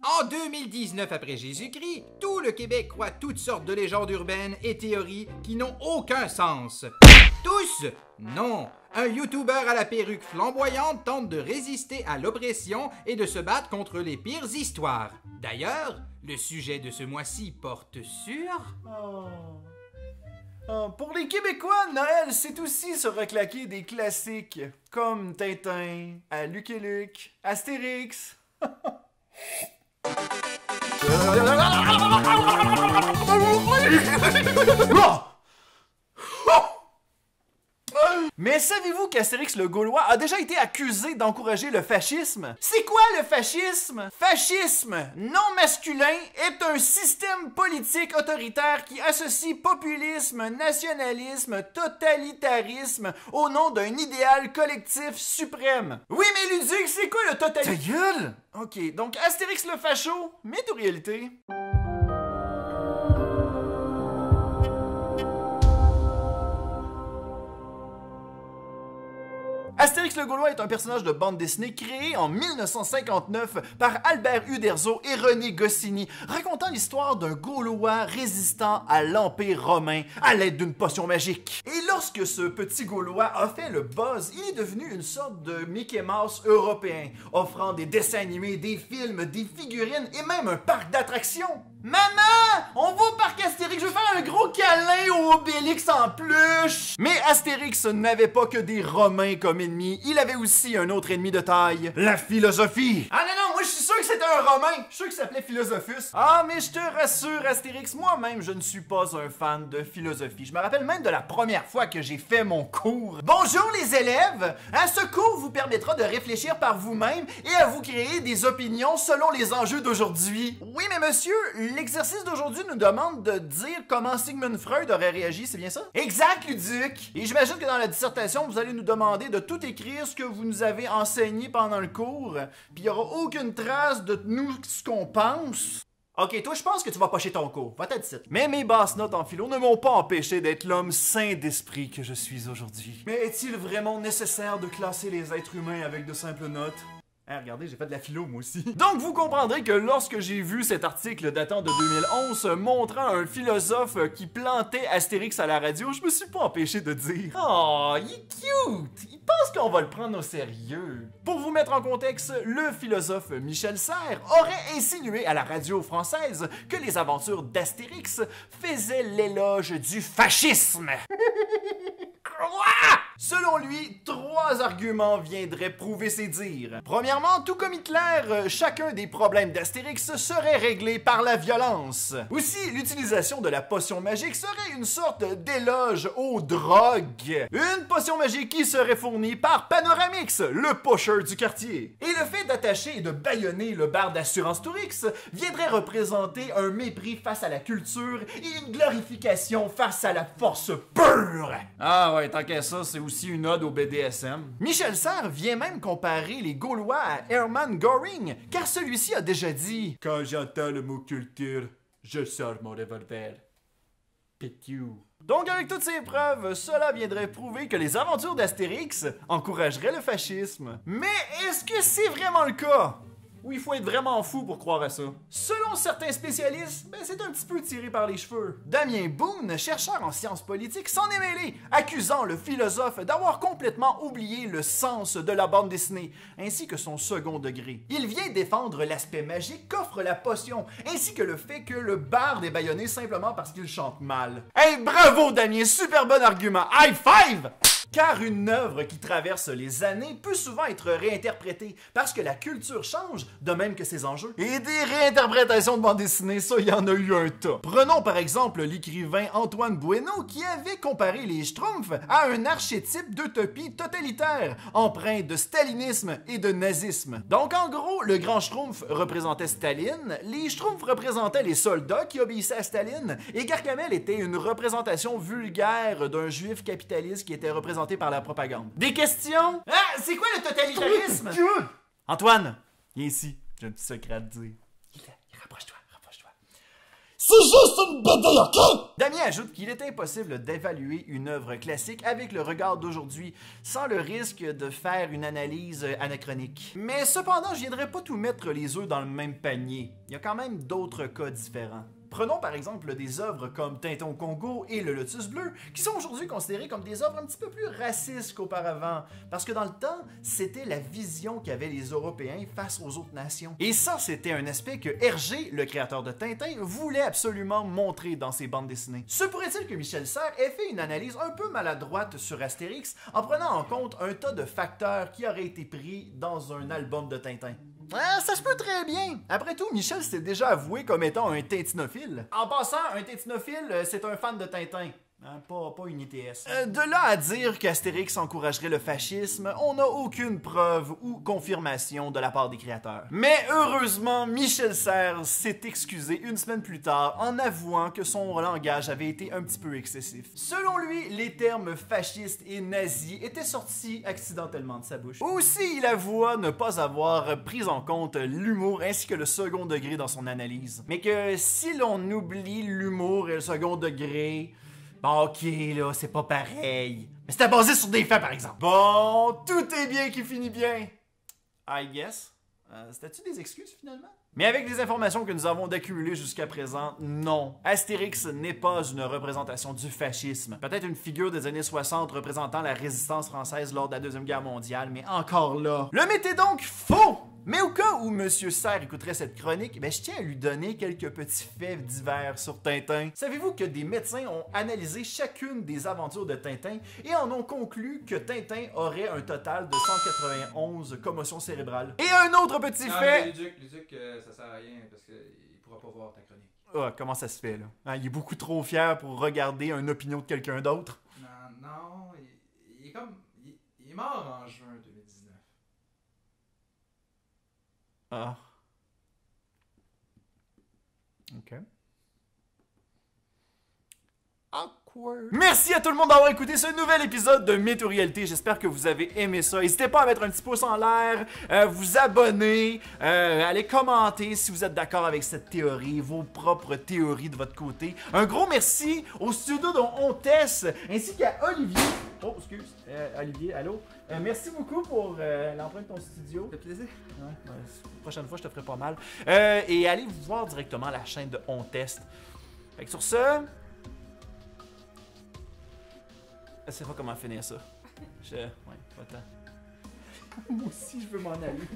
En 2019 après Jésus-Christ, tout le Québec croit toutes sortes de légendes urbaines et théories qui n'ont aucun sens. Tous? Non. Un YouTuber à la perruque flamboyante tente de résister à l'oppression et de se battre contre les pires histoires. D'ailleurs, le sujet de ce mois-ci porte sur... Pour les Québécois, Noël, c'est aussi se reclaquer des classiques comme Tintin, à Luc et Luke, Astérix. Mais savez-vous qu'Astérix le Gaulois a déjà été accusé d'encourager le fascisme? C'est quoi le fascisme? Fascisme, non masculin, est un système politique autoritaire qui associe populisme, nationalisme, totalitarisme au nom d'un idéal collectif suprême. Oui, mais Luduc, c'est quoi le totalitarisme? Ta gueule! Ok, donc Astérix le facho, mytho-réalité. Astérix le Gaulois est un personnage de bande dessinée créé en 1959 par Albert Uderzo et René Goscinny, racontant l'histoire d'un Gaulois résistant à l'Empire romain à l'aide d'une potion magique. Et lorsque ce petit Gaulois a fait le buzz, il est devenu une sorte de Mickey Mouse européen, offrant des dessins animés, des films, des figurines et même un parc d'attractions. Maman! On va au parc Astérix, je veux faire un gros câlin au Obélix en peluche! Mais Astérix n'avait pas que des Romains comme ennemis, il avait aussi un autre ennemi de taille, la philosophie! Ah non, moi je suis sûr que c'était un Romain! Je suis sûr qu'il s'appelait Philosophus. Ah, mais je te rassure, Astérix, moi-même je ne suis pas un fan de philosophie. Je me rappelle même de la première fois que j'ai fait mon cours. Bonjour les élèves! Ce cours vous permettra de réfléchir par vous-même et à vous créer des opinions selon les enjeux d'aujourd'hui. Oui, mais monsieur, l'exercice d'aujourd'hui nous demande de dire comment Sigmund Freud aurait réagi, c'est bien ça? Exact, Luduc! Et j'imagine que dans la dissertation, vous allez nous demander de tout écrire ce que vous nous avez enseigné pendant le cours, puis il n'y aura aucune trace de nous, ce qu'on pense. Ok, toi, je pense que tu vas pocher ton cours. Va-t'en d'ici. Mais mes basses notes en philo ne m'ont pas empêché d'être l'homme sain d'esprit que je suis aujourd'hui. Mais est-il vraiment nécessaire de classer les êtres humains avec de simples notes? Ah, regardez, j'ai fait de la philo, moi aussi. Donc, vous comprendrez que lorsque j'ai vu cet article datant de 2011 montrant un philosophe qui plantait Astérix à la radio, je me suis pas empêché de dire « Oh, il est cute! Il pense qu'on va le prendre au sérieux! » Pour vous mettre en contexte, le philosophe Michel Serres aurait insinué à la radio française que les aventures d'Astérix faisaient l'éloge du fascisme. Quoi? Selon lui, 3 arguments viendraient prouver ses dires. Premièrement, tout comme Hitler, chacun des problèmes d'Astérix serait réglé par la violence. Aussi, l'utilisation de la potion magique serait une sorte d'éloge aux drogues. Une potion magique qui serait fournie par Panoramix, le pusher du quartier. Et le fait d'attacher et de bâillonner le bar d'assurance Tourix viendrait représenter un mépris face à la culture et une glorification face à la force pure. Ah ouais, tant qu'à ça, c'est aussi une ode au BDSM. Michel Serres vient même comparer les Gaulois à Hermann Göring, car celui-ci a déjà dit « Quand j'entends le mot culture, je sors mon revolver. Pétiou. » Donc avec toutes ces preuves, cela viendrait prouver que les aventures d'Astérix encourageraient le fascisme. Mais est-ce que c'est vraiment le cas? Ou il faut être vraiment fou pour croire à ça. Selon certains spécialistes, c'est un petit peu tiré par les cheveux. Damien Boone, chercheur en sciences politiques, s'en est mêlé, accusant le philosophe d'avoir complètement oublié le sens de la bande dessinée, ainsi que son second degré. Il vient défendre l'aspect magique qu'offre la potion, ainsi que le fait que le barde est bâillonné simplement parce qu'il chante mal. Hey, bravo Damien, super bon argument, high five! Car une œuvre qui traverse les années peut souvent être réinterprétée parce que la culture change, de même que ses enjeux. Et des réinterprétations de bande dessinée, ça, il y en a eu un tas. Prenons par exemple l'écrivain Antoine Bueno qui avait comparé les Schtroumpfs à un archétype d'utopie totalitaire, empreint de stalinisme et de nazisme. Donc en gros, le grand Schtroumpf représentait Staline, les Schtroumpfs représentaient les soldats qui obéissaient à Staline, et Gargamel était une représentation vulgaire d'un juif capitaliste qui était représenté par la propagande. Des questions? Ah, c'est quoi le totalitarisme? Antoine, viens ici, j'ai un petit secret à te dire. Rapproche-toi, rapproche-toi. C'est C'est juste une BD, ok? Damien ajoute qu'il est impossible d'évaluer une œuvre classique avec le regard d'aujourd'hui sans le risque de faire une analyse anachronique. Mais cependant, je viendrai pas tout mettre les œufs dans le même panier. Il y a quand même d'autres cas différents. Prenons par exemple des œuvres comme Tintin au Congo et Le Lotus Bleu, qui sont aujourd'hui considérées comme des œuvres un petit peu plus racistes qu'auparavant, parce que dans le temps, c'était la vision qu'avaient les Européens face aux autres nations. Et ça, c'était un aspect que Hergé, le créateur de Tintin, voulait absolument montrer dans ses bandes dessinées. Se pourrait-il que Michel Serres ait fait une analyse un peu maladroite sur Astérix en prenant en compte un tas de facteurs qui auraient été pris dans un album de Tintin? Ça se peut très bien. Après tout, Michel s'est déjà avoué comme étant un tintinophile. En passant, un tintinophile, c'est un fan de Tintin. Hein, pas une ITS. De là à dire qu'Astérix encouragerait le fascisme, on n'a aucune preuve ou confirmation de la part des créateurs. Mais heureusement, Michel Serres s'est excusé une semaine plus tard en avouant que son langage avait été un petit peu excessif. Selon lui, les termes fasciste et nazi étaient sortis accidentellement de sa bouche. Aussi, il avoua ne pas avoir pris en compte l'humour ainsi que le second degré dans son analyse. Mais que si l'on oublie l'humour et le second degré, bon, ok, là, c'est pas pareil. Mais c'était basé sur des faits, par exemple. Bon, tout est bien qui finit bien. I guess. C'était-tu des excuses, finalement? Mais avec les informations que nous avons d'accumuler jusqu'à présent, non. Astérix n'est pas une représentation du fascisme. Peut-être une figure des années 60 représentant la résistance française lors de la Deuxième Guerre mondiale, mais encore là. Le mettez donc faux! Mais au cas où Monsieur Serres écouterait cette chronique, je tiens à lui donner quelques petits faits divers sur Tintin. Savez-vous que des médecins ont analysé chacune des aventures de Tintin et en ont conclu que Tintin aurait un total de 191 commotions cérébrales? Et un autre petit fait... Luduc, ça sert à rien parce qu'il pourra pas voir ta chronique. Ah, comment ça se fait, là? Hein, il est beaucoup trop fier pour regarder une opinion de quelqu'un d'autre. Non, il est comme... Il est mort en juin 2019. Ah. Ok. Awkward. Merci à tout le monde d'avoir écouté ce nouvel épisode de Mytho-Réalité. J'espère que vous avez aimé ça. N'hésitez pas à mettre un petit pouce en l'air, vous abonner, aller commenter si vous êtes d'accord avec cette théorie, vos propres théories de votre côté. Un gros merci au studio dont on teste, ainsi qu'à Olivier. Oh, excuse. Olivier, allô? Merci beaucoup pour l'emploi de ton studio. Ça fait plaisir. Ouais, la prochaine fois, je te ferai pas mal. Et allez voir directement la chaîne de On Teste. Fait que sur ce... Je sais pas comment finir ça. Ouais, pas tant. Moi aussi, je veux m'en aller.